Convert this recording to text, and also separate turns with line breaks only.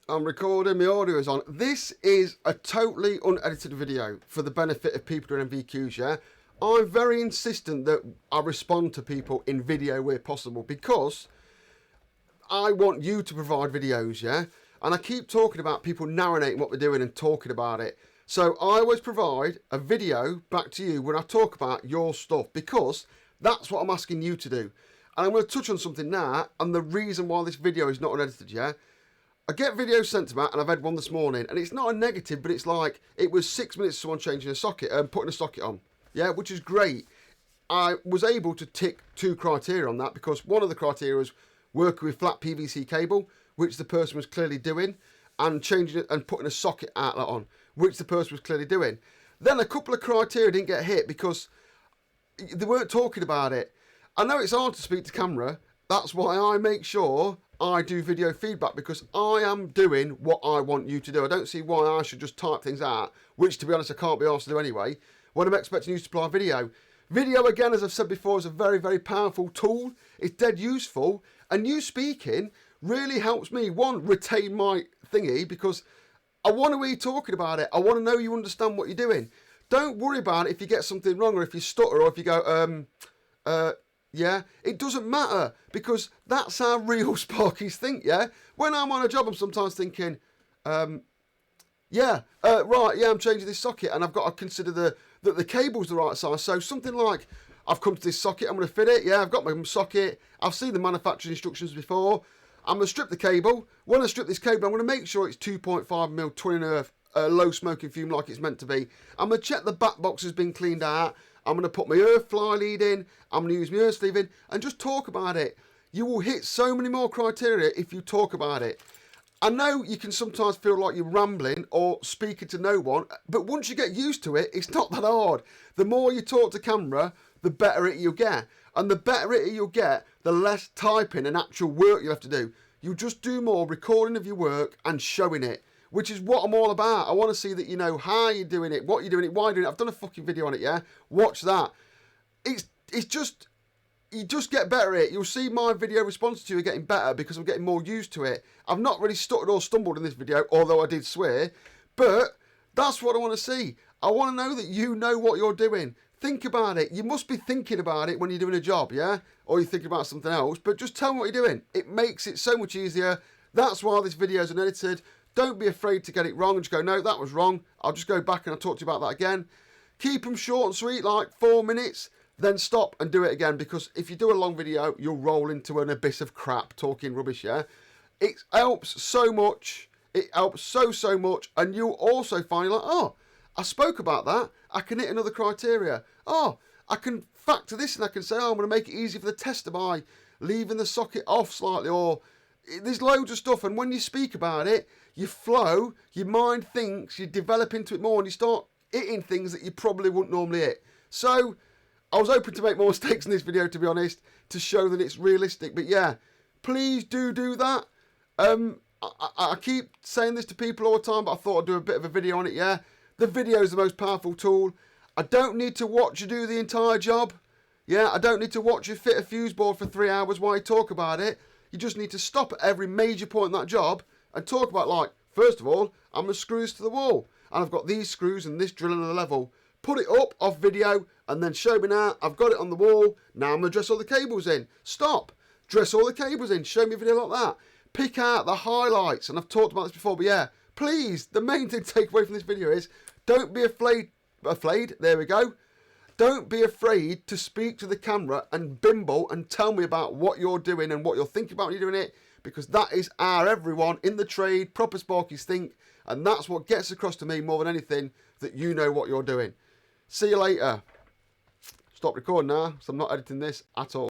I'm recording, my audio is on. This is a totally unedited video for the benefit of people doing NVQs, yeah? I'm very insistent that I respond to people in video where possible because I want you to provide videos, yeah? And I keep talking about people narrating what they're doing and talking about it. So I always provide a video back to you when I talk about your stuff because that's what I'm asking you to do. And I'm going to touch on something now and the reason why this video is not unedited, yeah? I get videos sent to me, and I've had one this morning, and it's not a negative, but it's like, it was 6 minutes of someone changing a socket, putting a socket on, yeah, which is great. I was able to tick 2 criteria on that, because one of the criteria was working with flat PVC cable, which the person was clearly doing, and changing it and putting a socket outlet on, which the person was clearly doing. Then a couple of criteria didn't get hit, because they weren't talking about it. I know it's hard to speak to camera, that's why I make sure I do video feedback, because I am doing what I want you to do. I don't see why I should just type things out, which to be honest I can't be asked to do anyway, when I'm expecting you to supply video. Video, again, as I've said before, is a very, very powerful tool. It's dead useful, and you speaking really helps me, one, retain my thingy, because I want to hear you talking about it. I want to know you understand what you're doing. Don't worry about it if you get something wrong, or if you stutter, or if you go, yeah, it doesn't matter, because that's how real Sparkies think, yeah? When I'm on a job, I'm sometimes thinking, right, yeah, I'm changing this socket, and I've got to consider that the cable's the right size. So something like, I've come to this socket, I'm going to fit it, yeah, I've got my socket, I've seen the manufacturing instructions before, I'm going to strip the cable. When I strip this cable, I'm going to make sure it's 2.5mm twin and earth, low smoking fume like it's meant to be. I'm going to check the back box has been cleaned out. I'm going to put my earth fly lead in, I'm going to use my earth sleeve in, and just talk about it. You will hit so many more criteria if you talk about it. I know you can sometimes feel like you're rambling or speaking to no one, but once you get used to it, it's not that hard. The more you talk to camera, the better it you'll get. And the better it you'll get, the less typing and actual work you'll have to do. You'll just do more recording of your work and showing it, which is what I'm all about. I want to see that you know how you're doing it, what you're doing it, why you're doing it. I've done a fucking video on it, yeah? Watch that. It's just, you just get better at it. You'll see my video responses to you are getting better because I'm getting more used to it. I've not really stuttered or stumbled in this video, although I did swear, but that's what I want to see. I want to know that you know what you're doing. Think about it. You must be thinking about it when you're doing a job, yeah? Or you're thinking about something else, but just tell me what you're doing. It makes it so much easier. That's why this video is unedited. Don't be afraid to get it wrong and just go, no, that was wrong. I'll just go back and I'll talk to you about that again. Keep them short and sweet, like 4 minutes, then stop and do it again, because if you do a long video, you'll roll into an abyss of crap talking rubbish, yeah? It helps so much. It helps so much. And you'll also find like, oh, I spoke about that. I can hit another criteria. Oh, I can factor this and I can say, oh, I'm going to make it easy for the tester by leaving the socket off slightly, or there's loads of stuff. And when you speak about it, you flow, your mind thinks, you develop into it more, and you start hitting things that you probably wouldn't normally hit. So I was hoping to make more mistakes in this video, to be honest, to show that it's realistic. But yeah, please do that. I keep saying this to people all the time, but I thought I'd do a bit of a video on it, yeah? The video is the most powerful tool. I don't need to watch you do the entire job. Yeah, I don't need to watch you fit a fuse board for 3 hours while you talk about it. You just need to stop at every major point in that job and talk about, like, first of all, I'm going to screw this to the wall. And I've got these screws and this drill and the level. Put it up off video and then show me now. I've got it on the wall. Now I'm going to dress all the cables in. Stop. Dress all the cables in. Show me a video like that. Pick out the highlights. And I've talked about this before, but yeah, please, the main thing to take away from this video is don't be afraid. There we go. Don't be afraid to speak to the camera and bimble and tell me about what you're doing and what you're thinking about when you're doing it, because that is our everyone in the trade, proper Sparkies think, and that's what gets across to me more than anything, that you know what you're doing. See you later. Stop recording now, so I'm not editing this at all.